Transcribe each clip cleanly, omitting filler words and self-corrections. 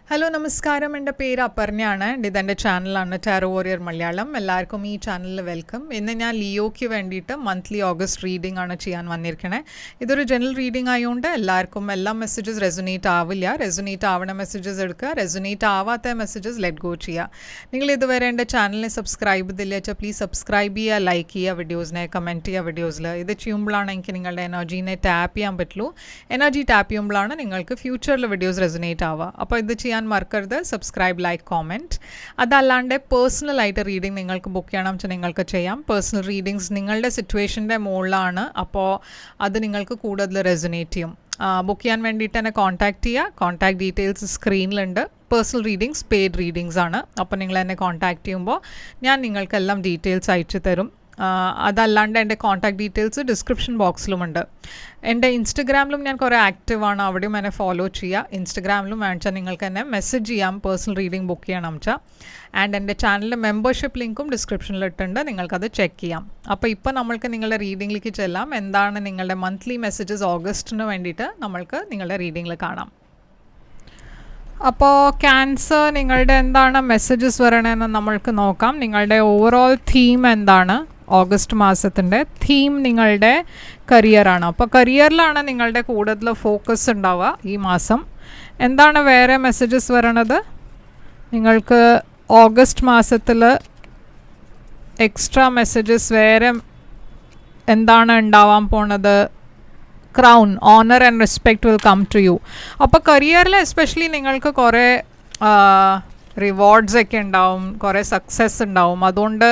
Hello നമസ്കാരം, എൻ്റെ പേര് അപർണയാണ്. ഇതെൻ്റെ ചാനലാണ് ടാരോ വാരിയർ മലയാളം. എല്ലാവർക്കും ഈ ചാനലിൽ വെൽക്കം. ഇന്ന് ഞാൻ ലിയോയ്ക്ക് വേണ്ടിയിട്ട് മന്ത്ലി ഓഗസ്റ്റ് റീഡിംഗ് ആണ് ചെയ്യാൻ വന്നിരിക്കണേ. ഇതൊരു ജനറൽ റീഡിംഗ് ആയതുകൊണ്ട് എല്ലാവർക്കും എല്ലാ മെസ്സേജസ് റെസൊനേറ്റ് ആവില്ല. റെസൊനേറ്റ് ആവണ മെസ്സേജസ് എടുക്കുക, റെസൊനേറ്റ് ആവാത്ത മെസ്സേജസ് ലെറ്റ് ഗോ ചെയ്യുക. നിങ്ങൾ ഇതുവരെ എൻ്റെ ചാനലിനെ സബ്സ്ക്രൈബ് ചെയ്തില്ല വെച്ചാൽ പ്ലീസ് സബ്സ്ക്രൈബ് ചെയ്യുക, ലൈക്ക് ചെയ്യുക വീഡിയോസിനെ, കമൻറ്റ് ചെയ്യുക വീഡിയോസിൽ. ഇത് ചെയ്യുമ്പോഴാണ് എനിക്ക് നിങ്ങളുടെ എനർജീനെ ടാപ്പ് ചെയ്യാൻ പറ്റുള്ളൂ. എനർജി ടാപ്പ് ചെയ്യുമ്പോഴാണ് നിങ്ങൾക്ക് ഫ്യൂച്ചറിൽ വീഡിയോസ് റെസൊനേറ്റ് ആവുക. അപ്പോൾ ഇത് ചെയ്യാൻ മറക്കരുത്. Subscribe, like, comment. അതല്ലാണ്ട് പേഴ്സണലായിട്ട് റീഡിംഗ് നിങ്ങൾക്ക് ബുക്ക് ചെയ്യണം വെച്ചാൽ നിങ്ങൾക്ക് ചെയ്യാം. പേഴ്സണൽ റീഡിങ്സ് നിങ്ങളുടെ സിറ്റുവേഷൻ്റെ മുകളിലാണ്, അപ്പോൾ അത് നിങ്ങൾക്ക് കൂടുതൽ റെസൊനേറ്റ് ചെയ്യും. ബുക്ക് ചെയ്യാൻ വേണ്ടിയിട്ട് എന്നെ കോൺടാക്റ്റ് ചെയ്യുക. കോൺടാക്ട് ഡീറ്റെയിൽസ് സ്ക്രീനിലുണ്ട്. പേഴ്സണൽ റീഡിങ്സ് പെയ്ഡ് റീഡിങ്സ് ആണ്. അപ്പോൾ നിങ്ങൾ എന്നെ കോൺടാക്റ്റ് ചെയ്യുമ്പോൾ ഞാൻ നിങ്ങൾക്കെല്ലാം ഡീറ്റെയിൽസ് അയച്ചു തരും. അതല്ലാണ്ട് എൻ്റെ കോൺടാക്ട് ഡീറ്റെയിൽസ് ഡിസ്ക്രിപ്ഷൻ ബോക്സിലുമുണ്ട്. എൻ്റെ ഇൻസ്റ്റഗ്രാമിലും ഞാൻ കുറേ ആക്റ്റീവാണ്, അവിടെയും എന്നെ ഫോളോ ചെയ്യുക. ഇൻസ്റ്റഗ്രാമിലും വേണിച്ചാൽ നിങ്ങൾക്ക് എന്നെ മെസ്സേജ് ചെയ്യാം പേഴ്സണൽ റീഡിംഗ് ബുക്ക് ചെയ്യണം വെച്ചാൽ. ആൻഡ് എൻ്റെ ചാനലിൻ്റെ മെമ്പർഷിപ്പ് ലിങ്കും ഡിസ്ക്രിപ്ഷനിലിട്ടുണ്ട്, നിങ്ങൾക്കത് ചെക്ക് ചെയ്യാം. അപ്പോൾ ഇപ്പോൾ നമ്മൾക്ക് നിങ്ങളുടെ റീഡിങ്ങിലേക്ക് ചെല്ലാം. എന്താണ് നിങ്ങളുടെ മന്ത്ലി മെസ്സേജസ് ഓഗസ്റ്റിന് വേണ്ടിയിട്ട് നമ്മൾക്ക് നിങ്ങളുടെ റീഡിങ്ങിൽ കാണാം. അപ്പോൾ ക്യാൻസർ, നിങ്ങളുടെ എന്താണ് മെസ്സേജസ് വരണമെന്ന് നമ്മൾക്ക് നോക്കാം. നിങ്ങളുടെ ഓവറോൾ തീം എന്താണ്? ഓഗസ്റ്റ് മാസത്തിൻ്റെ തീം നിങ്ങളുടെ കരിയറാണ്. അപ്പോൾ കരിയറിലാണ് നിങ്ങളുടെ കൂടുതൽ ഫോക്കസ് ഉണ്ടാവുക ഈ മാസം. എന്താണ് വേറെ മെസ്സേജസ് വരണത്? നിങ്ങൾക്ക് ഓഗസ്റ്റ് മാസത്തിൽ എക്സ്ട്രാ മെസ്സേജസ് വേറെ എന്താണ് ഉണ്ടാവാൻ പോണത്? Crown, honour and respect will come to you. അപ്പോൾ കരിയറിൽ എസ്പെഷ്യലി നിങ്ങൾക്ക് കുറേ റിവാർഡ്സ് ഒക്കെ ഉണ്ടാവും, കുറേ സക്സസ് ഉണ്ടാവും. അതുകൊണ്ട്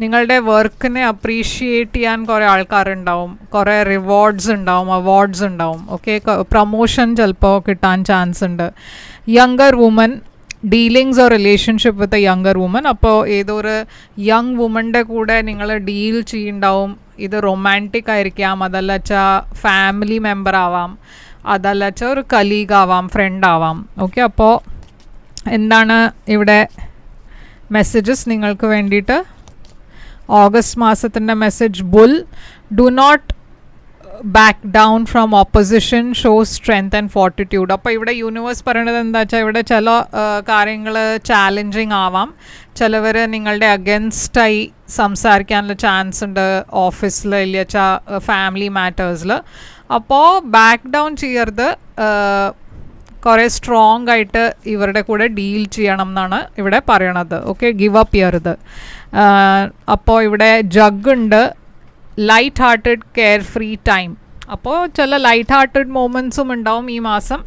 നിങ്ങളുടെ വർക്കിനെ അപ്രീഷിയേറ്റ് ചെയ്യാൻ കുറേ ആൾക്കാരുണ്ടാവും, കുറേ റിവാർഡ്സ് ഉണ്ടാവും, അവാർഡ്സ് ഉണ്ടാവും. ഓക്കെ, പ്രൊമോഷൻ ചിലപ്പോൾ കിട്ടാൻ ചാൻസ് ഉണ്ട്. Younger woman, dealings or relationship with a younger woman. അപ്പോൾ ഏതൊരു യങ് വുമൻ്റെ കൂടെ നിങ്ങൾ ഡീൽ ചെയ്യുന്നുണ്ടാവും. ഇത് റൊമാൻറ്റിക് ആയിരിക്കാം, അതല്ല വെച്ചാൽ ഫാമിലി മെമ്പർ ആവാം, അതല്ല വെച്ചാൽ ഒരു കലീഗ് ആവാം, ഫ്രണ്ട് ആവാം. ഓക്കെ, അപ്പോൾ എന്താണ് ഇവിടെ മെസ്സേജസ് നിങ്ങൾക്ക് വേണ്ടിയിട്ട്? ഓഗസ്റ്റ് മാസത്തിൻ്റെ message bull, do not back down from opposition, show strength and fortitude. അപ്പോൾ ഇവിടെ യൂണിവേഴ്സ് പറയണത് എന്താ വെച്ചാൽ ഇവിടെ ചില കാര്യങ്ങൾ ചാലഞ്ചിങ് ആവാം. ചിലവർ നിങ്ങളുടെ അഗൻസ്റ്റായി സംസാരിക്കാനുള്ള ചാൻസ് ഉണ്ട് ഓഫീസിൽ, ഇല്ല വെച്ചാൽ ഫാമിലി മാറ്റേഴ്സിൽ. അപ്പോൾ ബാക്ക് ഡൗൺ ചെയ്യരുത്, കുറേ സ്ട്രോങ് ആയിട്ട് ഇവരുടെ കൂടെ ഡീൽ ചെയ്യണം എന്നാണ് ഇവിടെ പറയണത്. ഓക്കെ, ഗിവ് അപ്പ് ചെയ്യരുത്. അപ്പോൾ ഇവിടെ ജഗ് ഉണ്ട്, light hearted care free time. അപ്പോൾ ചില ലൈറ്റ് ഹാർട്ടഡ് മൊമെൻറ്റ്സും ഉണ്ടാവും ഈ മാസം.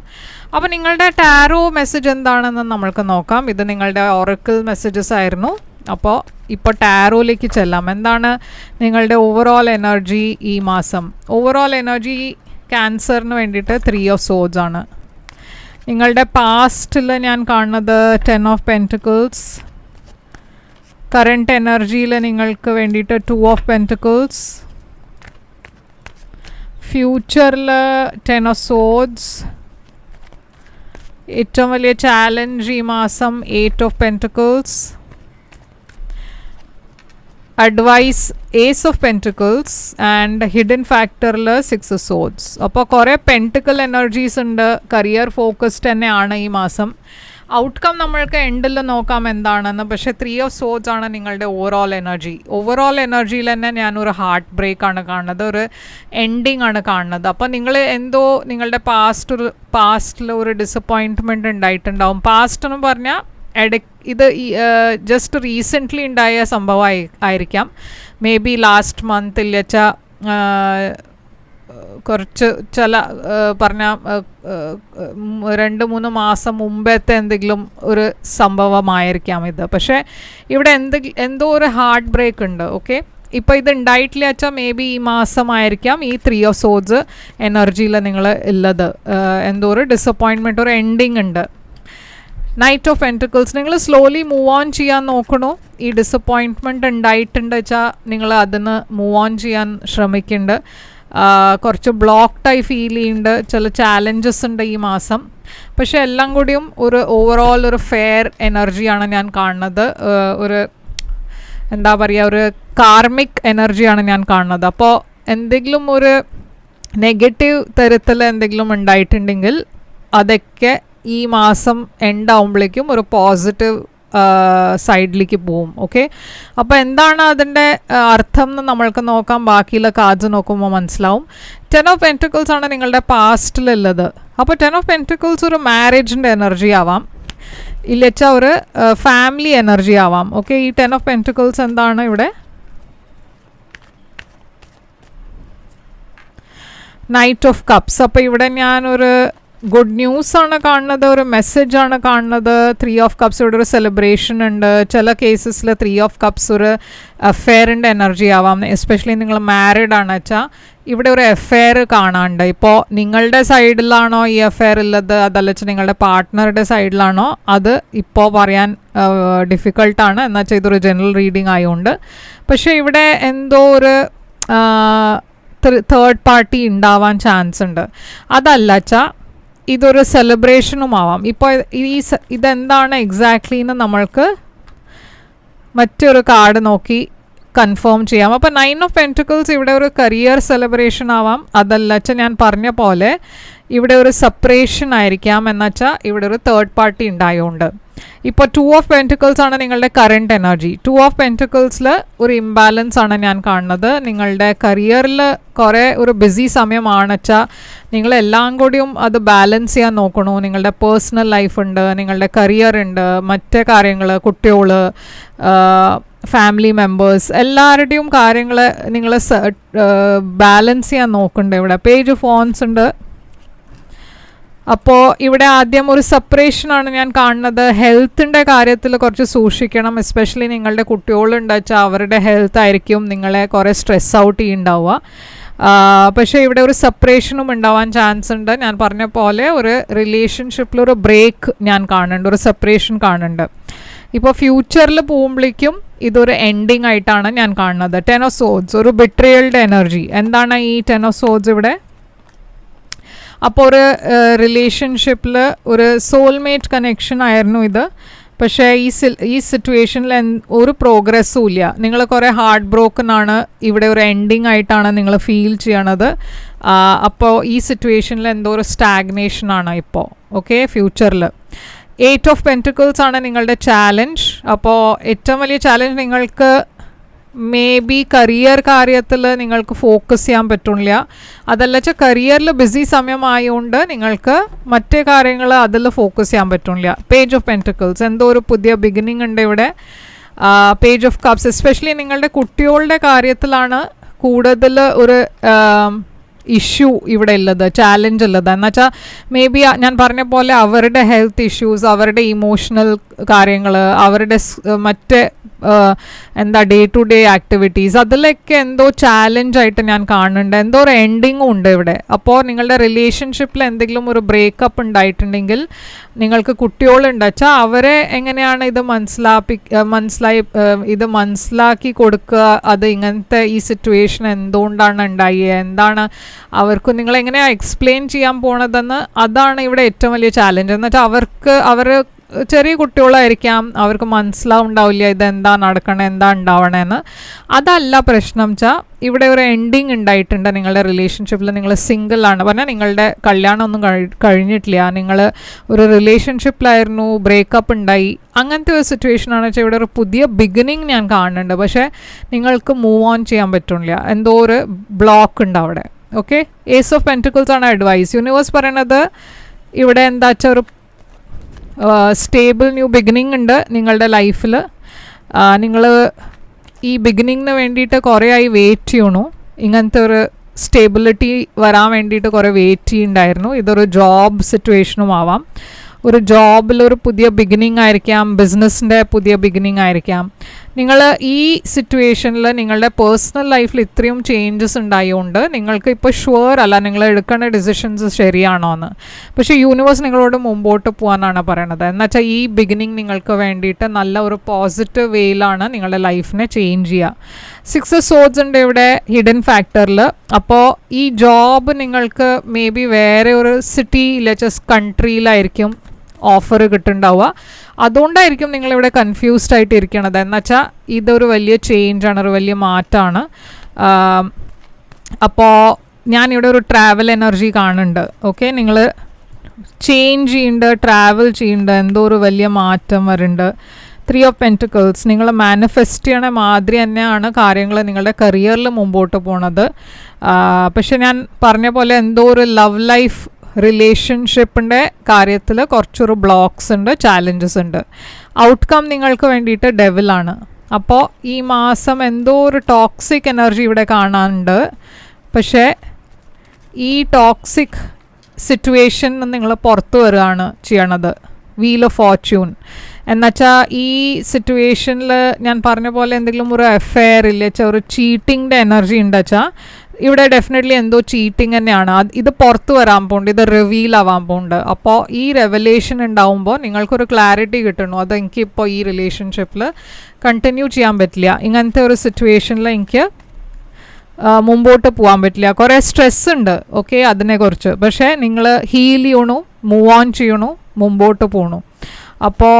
അപ്പോൾ നിങ്ങളുടെ ടാരോ മെസ്സേജ് എന്താണെന്ന് നമ്മൾക്ക് നോക്കാം. ഇത് നിങ്ങളുടെ ഒറക്കിൾ മെസ്സേജസ് ആയിരുന്നു. അപ്പോൾ ഇപ്പോൾ ടാരോയിലേക്ക് ചെല്ലാം. എന്താണ് നിങ്ങളുടെ ഓവറോൾ എനർജി ഈ മാസം? ഓവറോൾ എനർജി ക്യാൻസറിന് വേണ്ടിയിട്ട് 3 of Swords ആണ്. നിങ്ങളുടെ പാസ്റ്റിൽ ഞാൻ കാണുന്നത് 10 of Pentacles. കറണ്ട് എനർജിയിൽ നിങ്ങൾക്ക് വേണ്ടിയിട്ട് 2 of Pentacles. ഫ്യൂച്ചറിൽ 10 of Swords. ഏറ്റവും വലിയ ചാലഞ്ച് ഈ മാസം 8 of Pentacles. Advice Ace of Pentacles and hidden ഫാക്ടറിൽ 6 of Swords. അപ്പോൾ കുറേ പെൻറ്റിക്കൽ എനർജീസ് ഉണ്ട്. കരിയർ ഫോക്കസ്ഡ് തന്നെയാണ് ഈ മാസം. ഔട്ട്കം നമ്മൾക്ക് എൻഡിൽ നോക്കാം എന്താണെന്ന്. പക്ഷേ 3 of Swords ആണ് നിങ്ങളുടെ ഓവറോൾ എനർജി. ഓവറോൾ എനർജിയിൽ തന്നെ ഞാനൊരു ഹാർട്ട് ബ്രേക്കാണ് കാണുന്നത്, ഒരു എൻഡിങ് ആണ് കാണുന്നത്. അപ്പോൾ നിങ്ങൾ എന്തോ നിങ്ങളുടെ പാസ്റ്റിൽ ഒരു ഡിസപ്പോയിൻറ്റ്മെൻറ്റ് ഉണ്ടായിട്ടുണ്ടാവും. പാസ്റ്റ് എന്ന് പറഞ്ഞാൽ ഇത് ജസ്റ്റ് റീസെൻ്റ്ലി ഉണ്ടായ സംഭവം ആയിരിക്കാം. മേ ബി ലാസ്റ്റ് മന്ത് ഇല്ല വെച്ചാൽ കുറച്ച് ചില പറഞ്ഞാൽ 2-3 മാസം മുമ്പത്തെ എന്തെങ്കിലും ഒരു സംഭവമായിരിക്കാം ഇത്. പക്ഷേ ഇവിടെ എന്തോ ഒരു ഹാർട്ട് ബ്രേക്ക് ഉണ്ട്. ഓക്കെ, ഇപ്പോൾ ഇത് ഉണ്ടായിട്ടില്ല വെച്ചാൽ മേ ബി ഈ മാസമായിരിക്കാം ഈ 3 of Swords എനർജിയിൽ നിങ്ങൾ ഉള്ളത്. എന്തോ ഒരു ഡിസപ്പോയിൻമെൻറ്റ്, ഒരു എൻഡിങ് ഉണ്ട്. നൈറ്റ് ഓഫ് പെൻറ്റിക്കിൾസ്, നിങ്ങൾ സ്ലോലി മൂവ് ഓൺ ചെയ്യാൻ നോക്കണു. ഈ ഡിസപ്പോയിൻറ്റ്മെൻറ്റ് ഉണ്ടായിട്ടുണ്ട് വെച്ചാൽ നിങ്ങൾ അതിന് മൂവ് ഓൺ ചെയ്യാൻ ശ്രമിക്കുന്നുണ്ട്. കുറച്ച് ബ്ലോക്ക്ഡായി ഫീൽ ചെയ്യുന്നുണ്ട്, ചില ചാലഞ്ചസ് ഉണ്ട് ഈ മാസം. പക്ഷെ എല്ലാം കൂടിയും ഒരു ഓവറോൾ ഒരു ഫെയർ എനർജിയാണ് ഞാൻ കാണുന്നത്. ഒരു എന്താ പറയുക, ഒരു കാർമിക് എനർജിയാണ് ഞാൻ കാണുന്നത്. അപ്പോൾ എന്തെങ്കിലും ഒരു നെഗറ്റീവ് തരത്തിൽ എന്തെങ്കിലും ഉണ്ടായിട്ടുണ്ടെങ്കിൽ അതൊക്കെ ഈ മാസം എൻഡ് ആവുമ്പോഴേക്കും ഒരു പോസിറ്റീവ് സൈഡിലേക്ക് പോവും. ഓക്കെ, അപ്പോൾ എന്താണ് അതിൻ്റെ അർത്ഥം എന്ന് നമ്മൾക്ക് നോക്കാം. ബാക്കിയുള്ള കാർഡ്സ് നോക്കുമ്പോൾ മനസ്സിലാവും. 10 ഓഫ് പെൻറ്റിക്കിൾസ് ആണ് നിങ്ങളുടെ പാസ്റ്റിലുള്ളത്. അപ്പോൾ 10 ഓഫ് പെൻറ്റിക്കിൾസ് ഒരു മാരേജിൻ്റെ എനർജി ആവാം, ഇല്ലച്ചാൽ ഒരു ഫാമിലി എനർജി ആവാം. ഓക്കെ, ഈ 10 ഓഫ് പെൻറ്റിക്കിൾസ് എന്താണ് ഇവിടെ? Knight of cups. അപ്പോൾ ഇവിടെ ഞാനൊരു ഗുഡ് ന്യൂസാണ് കാണുന്നത്, ഒരു മെസ്സേജാണ് കാണുന്നത്. 3 ഓഫ് കപ്സ് ഇവിടെ ഒരു സെലിബ്രേഷൻ ഉണ്ട്. ചില കേസസിൽ 3 ഓഫ് കപ്സ് ഒരു അഫെയറിൻ്റെ എനർജി ആവാം. എസ്പെഷ്യലി നിങ്ങൾ മാരീഡ് ആണ് വെച്ചാൽ ഇവിടെ ഒരു അഫെയർ കാണാണ്ട്. ഇപ്പോൾ നിങ്ങളുടെ സൈഡിലാണോ ഈ അഫെയർ ഉള്ളത്, അതല്ല വെച്ചാൽ നിങ്ങളുടെ പാർട്ട്ണറുടെ സൈഡിലാണോ, അത് ഇപ്പോൾ പറയാൻ ഡിഫിക്കൾട്ടാണ്. എന്നുവെച്ചാൽ ഇതൊരു ജനറൽ റീഡിങ് ആയതുകൊണ്ട്. പക്ഷേ ഇവിടെ എന്തോ ഒരു തേർഡ് പാർട്ടി ഉണ്ടാവാൻ ചാൻസ് ഉണ്ട്. അതല്ല വെച്ചാൽ ഇതൊരു സെലിബ്രേഷനും ആവാം. ഇപ്പോൾ ഇതെന്താണ് എക്സാക്ട്ലി എന്ന് നമ്മൾക്ക് മറ്റൊരു കാർഡ് നോക്കി കൺഫേം ചെയ്യാം. അപ്പോൾ 9 ഓഫ് പെൻറ്റിക്കിൾസ് ഇവിടെ ഒരു കരിയർ സെലിബ്രേഷൻ ആവാം. അതല്ല വെച്ചാൽ ഞാൻ പറഞ്ഞ പോലെ ഇവിടെ ഒരു സെപ്പറേഷൻ ആയിരിക്കാം. എന്നുവെച്ചാൽ ഇവിടെ ഒരു തേർഡ് പാർട്ടി ഉണ്ടായതുകൊണ്ട്. ഇപ്പോൾ 2 ഓഫ് പെൻറ്റിക്കിൾസ് ആണ് നിങ്ങളുടെ കറണ്ട് എനർജി. 2 ഓഫ് പെൻറ്റിക്കിൾസിൽ ഒരു ഇംബാലൻസ് ആണ് ഞാൻ കാണുന്നത്. നിങ്ങളുടെ കരിയറിൽ കുറേ ഒരു ബിസി സമയമാണ് വെച്ചാൽ നിങ്ങളെല്ലാം കൂടിയും അത് ബാലൻസ് ചെയ്യാൻ നോക്കണു. നിങ്ങളുടെ പേഴ്സണൽ ലൈഫ് ഉണ്ട്, നിങ്ങളുടെ കരിയർ ഉണ്ട്, മറ്റേ കാര്യങ്ങൾ, കുട്ടികൾ, ഫാമിലി മെമ്പേഴ്സ്, എല്ലാവരുടെയും കാര്യങ്ങൾ നിങ്ങൾ ബാലൻസ് ചെയ്യാൻ നോക്കുന്നുണ്ട്. ഇവിടെ പേജ് ഓഫ് ഫോൺസ് ഉണ്ട്. അപ്പോൾ ഇവിടെ ആദ്യം ഒരു സെപ്പറേഷനാണ് ഞാൻ കാണുന്നത്. ഹെൽത്തിൻ്റെ കാര്യത്തിൽ കുറച്ച് സൂക്ഷിക്കണം. എസ്പെഷ്യലി നിങ്ങളുടെ കുട്ടികളുണ്ട് വെച്ചാൽ അവരുടെ ഹെൽത്ത് ആയിരിക്കും നിങ്ങളെ കുറേ സ്ട്രെസ് ഔട്ട് ചെയ്യുന്നുണ്ടാവുക. പക്ഷേ ഇവിടെ ഒരു സെപ്പറേഷനും ഉണ്ടാവാൻ ചാൻസ് ഉണ്ട്. ഞാൻ പറഞ്ഞ പോലെ ഒരു റിലേഷൻഷിപ്പിലൊരു ബ്രേക്ക് ഞാൻ കാണുന്നുണ്ട്, ഒരു സെപ്പറേഷൻ കാണുന്നുണ്ട്. ഇപ്പോൾ ഫ്യൂച്ചറിൽ പോകുമ്പോഴേക്കും ഇതൊരു എൻഡിങ് ആയിട്ടാണ് ഞാൻ കാണുന്നത്. 10 ഓഫ് സോഡ്സ് ഒരു ബിട്രയലിൻ്റെ എനർജി. എന്താണ് ഈ 10 ഓഫ് സോഡ്സ് ഇവിടെ? അപ്പോൾ ഒരു റിലേഷൻഷിപ്പിൽ ഒരു സോൾമേറ്റ് കണക്ഷൻ ആയിരുന്നു ഇത്. പക്ഷേ ഈ സിറ്റുവേഷനിൽ ഒരു പ്രോഗ്രസ്സും ഇല്ല. നിങ്ങൾ കുറേ ഹാർട്ട് ബ്രോക്കൺ ആണ്. ഇവിടെ ഒരു എൻഡിങ് ആയിട്ടാണ് നിങ്ങൾ ഫീൽ ചെയ്യണത്. അപ്പോൾ ഈ സിറ്റുവേഷനിൽ എന്തോ ഒരു സ്റ്റാഗ്നേഷനാണ് ഇപ്പോൾ. ഓക്കെ, ഫ്യൂച്ചറിൽ 8 ഓഫ് പെൻറ്റിക്കിൾസ് ആണ് നിങ്ങളുടെ ചാലഞ്ച്. അപ്പോൾ ഏറ്റവും വലിയ ചാലഞ്ച് നിങ്ങൾക്ക് മേ ബി കരിയർ കാര്യത്തിൽ നിങ്ങൾക്ക് ഫോക്കസ് ചെയ്യാൻ പറ്റില്ല. അതല്ല വെച്ചാൽ കരിയറിൽ ബിസി സമയമായതുകൊണ്ട് നിങ്ങൾക്ക് മറ്റേ കാര്യങ്ങൾ അതിൽ ഫോക്കസ് ചെയ്യാൻ പറ്റില്ല. പേജ് ഓഫ് പെൻറ്റിക്കിൾസ് എന്തോ ഒരു പുതിയ ബിഗിനിങ് ഉണ്ട് ഇവിടെ. പേജ് ഓഫ് കപ്സ് എസ്പെഷ്യലി നിങ്ങളുടെ കുട്ടികളുടെ കാര്യത്തിലാണ് കൂടുതൽ ഒരു ഇഷ്യൂ ഇവിടെ ഉള്ളത്, ചാലഞ്ച് ഉള്ളത്. എന്നുവെച്ചാൽ മേ ബി ഞാൻ പറഞ്ഞ പോലെ അവരുടെ ഹെൽത്ത് ഇഷ്യൂസ്, അവരുടെ ഇമോഷണൽ കാര്യങ്ങൾ, അവരുടെ മറ്റേ ഡേ ടു ഡേ ആക്ടിവിറ്റീസ്, അതിലൊക്കെ എന്തോ ചാലഞ്ചായിട്ട് ഞാൻ കാണുന്നുണ്ട്. എന്തോ ഒരു എൻഡിങ്ങും ഉണ്ട് ഇവിടെ. അപ്പോൾ നിങ്ങളുടെ റിലേഷൻഷിപ്പിൽ എന്തെങ്കിലും ഒരു ബ്രേക്കപ്പ് ഉണ്ടായിട്ടുണ്ടെങ്കിൽ നിങ്ങൾക്ക് കുട്ടികളുണ്ട് വെച്ചാൽ അവരെ എങ്ങനെയാണ് ഇത് മനസ്സിലാക്കി കൊടുക്കുക, അത് ഇങ്ങനത്തെ ഈ സിറ്റുവേഷൻ എന്തുകൊണ്ടാണ് ഉണ്ടായത്, എന്താണ് അവർക്ക് നിങ്ങളെങ്ങനെയാണ് എക്സ്പ്ലെയിൻ ചെയ്യാൻ പോണതെന്ന്, അതാണ് ഇവിടെ ഏറ്റവും വലിയ ചാലഞ്ച്. എന്നുവെച്ചാൽ അവർ ചെറിയ കുട്ടികളായിരിക്കാം, അവർക്ക് മനസ്സിലാവുണ്ടാവില്ല ഇതെന്താ നടക്കണേ, എന്താ ഉണ്ടാവണേന്ന്. അതല്ല പ്രശ്നം വെച്ചാൽ ഇവിടെ ഒരു എൻഡിങ് ഉണ്ടായിട്ടുണ്ട് നിങ്ങളുടെ റിലേഷൻഷിപ്പിൽ. നിങ്ങൾ സിംഗിളാണ് പറഞ്ഞാൽ നിങ്ങളുടെ കല്യാണമൊന്നും കഴിഞ്ഞിട്ടില്ല, നിങ്ങൾ ഒരു റിലേഷൻഷിപ്പിലായിരുന്നു, ബ്രേക്കപ്പ് ഉണ്ടായി, അങ്ങനത്തെ ഒരു സിറ്റുവേഷനാണ് വെച്ചാൽ ഇവിടെ ഒരു പുതിയ ബിഗിനിങ് ഞാൻ കാണുന്നുണ്ട്. പക്ഷേ നിങ്ങൾക്ക് മൂവ് ഓൺ ചെയ്യാൻ പറ്റില്ല, എന്തോ ഒരു ബ്ലോക്ക് ഉണ്ട് അവിടെ. ഓക്കെ, ഏസ് ഓഫ് പെൻറ്റിക്കിൾസ് ആണ് അഡ്വൈസ്. യൂണിവേഴ്സ് പറയണത് ഇവിടെ എന്താ വെച്ചാൽ ഒരു സ്റ്റേബിൾ ന്യൂ ബിഗിനിങ് ഉണ്ട് നിങ്ങളുടെ ലൈഫിൽ. നിങ്ങൾ ഈ ബിഗിനിങ്ങിന് വേണ്ടിയിട്ട് കുറേ ആയി വെയിറ്റ് ചെയ്യണു. ഇങ്ങനത്തെ ഒരു സ്റ്റേബിലിറ്റി വരാൻ വേണ്ടിയിട്ട് കുറേ വെയിറ്റ് ചെയ്യുന്നുണ്ടായിരുന്നു. ഇതൊരു ജോബ് സിറ്റുവേഷനും ആവാം, ഒരു ജോബിലൊരു പുതിയ ബിഗിനിങ് ആയിരിക്കാം, ബിസിനസ്സിൻ്റെ പുതിയ ബിഗിനിങ് ആയിരിക്കാം. നിങ്ങൾ ഈ സിറ്റുവേഷനിൽ നിങ്ങളുടെ പേഴ്സണൽ ലൈഫിൽ ഇത്രയും ചേഞ്ചസ് ഉണ്ടായതുകൊണ്ട് നിങ്ങൾക്ക് ഇപ്പോൾ ഷുവർ അല്ല നിങ്ങൾ എടുക്കേണ്ട ഡിസിഷൻസ് ശരിയാണോ എന്ന്. പക്ഷേ യൂണിവേഴ്സ് നിങ്ങളോട് മുമ്പോട്ട് പോകാനാണ് പറയണത്. എന്നുവെച്ചാൽ ഈ ബിഗിനിങ് നിങ്ങൾക്ക് വേണ്ടിയിട്ട് നല്ല ഒരു പോസിറ്റീവ് വേയിലാണ് നിങ്ങളുടെ ലൈഫിനെ ചേഞ്ച് ചെയ്യുക. 6 സോഡ്സ് ഉണ്ട് ഇവിടെ ഹിഡൻ ഫാക്ടറിൽ. അപ്പോൾ ഈ ജോബ് നിങ്ങൾക്ക് മേ ബി വേറെ ഒരു സിറ്റി ഇല്ല കൺട്രിയിലായിരിക്കും ഓഫർ കിട്ടുന്നുണ്ടാവുക. അതുകൊണ്ടായിരിക്കും നിങ്ങളിവിടെ കൺഫ്യൂസ്ഡ് ആയിട്ട് ഇരിക്കണത്. എന്നുവെച്ചാൽ ഇതൊരു വലിയ ചേഞ്ചാണ്, ഒരു വലിയ മാറ്റമാണ്. അപ്പോൾ ഞാനിവിടെ ഒരു ട്രാവൽ എനർജി കാണുന്നുണ്ട്. ഓക്കെ, നിങ്ങൾ ചേഞ്ച് ചെയ്യുന്നുണ്ട്, ട്രാവൽ ചെയ്യുന്നുണ്ട്, എന്തോ ഒരു വലിയ മാറ്റം വരുന്നുണ്ട്. 3 ഓഫ് പെൻറ്റിക്കിൾസ്, നിങ്ങൾ മാനിഫെസ്റ്റ് ചെയ്യണ മാതിരി തന്നെയാണ് കാര്യങ്ങൾ നിങ്ങളുടെ കരിയറിൽ മുമ്പോട്ട് പോണത്. പക്ഷെ ഞാൻ പറഞ്ഞ പോലെ എന്തോ ഒരു ലവ് ലൈഫ് റിലേഷൻഷിപ്പിൻ്റെ കാര്യത്തിൽ കുറച്ചൊരു ബ്ലോക്സ് ഉണ്ട്, ചാലഞ്ചസ് ഉണ്ട്. ഔട്ട്കം നിങ്ങൾക്ക് വേണ്ടിയിട്ട് ഡെവിലാണ്. അപ്പോൾ ഈ മാസം എന്തോ ഒരു ടോക്സിക് എനർജി ഇവിടെ കാണാനുണ്ട്. പക്ഷേ ഈ ടോക്സിക് സിറ്റുവേഷൻ നിങ്ങൾ പുറത്തു വരികയാണ് ചെയ്യണത്. വീൽ ഓഫ് ഫോർച്യൂൺ എന്നുവെച്ചാൽ ഈ സിറ്റുവേഷനിൽ ഞാൻ പറഞ്ഞ പോലെ എന്തെങ്കിലും ഒരു അഫെയർ ഇല്ല വെച്ചാൽ ഒരു ചീറ്റിങ്ങിൻ്റെ എനർജി ഉണ്ട് വെച്ചാൽ ഇവിടെ ഡെഫിനറ്റ്ലി എന്തോ ചീറ്റിംഗ് തന്നെയാണ്. ഇത് പുറത്ത് വരാൻ പോകുന്നുണ്ട്, ഇത് റിവീൽ ആവാൻ പോകുന്നുണ്ട്. അപ്പോൾ ഈ റെവലേഷൻ ഉണ്ടാവുമ്പോൾ നിങ്ങൾക്കൊരു ക്ലാരിറ്റി കിട്ടണു, അത് എനിക്കിപ്പോൾ ഈ റിലേഷൻഷിപ്പിൽ കണ്ടിന്യൂ ചെയ്യാൻ പറ്റില്ല, ഇങ്ങനത്തെ ഒരു സിറ്റുവേഷനിൽ എനിക്ക് മുമ്പോട്ട് പോകാൻ പറ്റില്ല, കുറേ സ്ട്രെസ് ഉണ്ട്, ഓക്കെ, അതിനെക്കുറിച്ച്. പക്ഷേ നിങ്ങൾ ഹീൽ ചെയ്യണു, മൂവ് ഓൺ ചെയ്യണു, മുമ്പോട്ട് പോകണു. അപ്പോൾ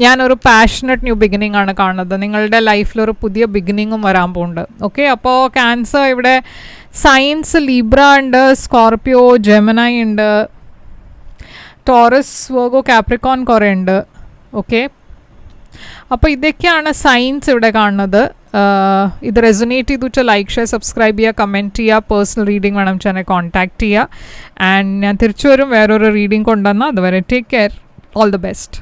ഞാനൊരു പാഷനറ്റ് ന്യൂ ബിഗിനിങ് ആണ് കാണുന്നത്. നിങ്ങളുടെ ലൈഫിലൊരു പുതിയ ബിഗിനിങ്ങും വരാൻ പോകുന്നുണ്ട്. ഓക്കെ, അപ്പോൾ ക്യാൻസർ ഇവിടെ സയൻസ് ലീബ്ര ഉണ്ട്, സ്കോർപ്പിയോ, ജെമിനൈ ഉണ്ട്, ടോറസ്, വെർഗോ, കാപ്രിക്കോൺ കുറേ ഉണ്ട്. ഓക്കെ, അപ്പോൾ ഇതൊക്കെയാണ് സയൻസ് ഇവിടെ കാണുന്നത്. ഇത് റെസൊനേറ്റ് ചെയ്തു വെച്ചാൽ ലൈക്ക്, ഷെയർ, സബ്സ്ക്രൈബ് ചെയ്യുക, കമൻറ്റ് ചെയ്യുക. പേഴ്സണൽ റീഡിംഗ് വേണം വെച്ചാൽ കോൺടാക്റ്റ് ചെയ്യുക. ആൻഡ് ഞാൻ തിരിച്ചു വരും വേറൊരു റീഡിംഗ് കൊണ്ടുവന്നാൽ. അതുവരെ take care, all the best.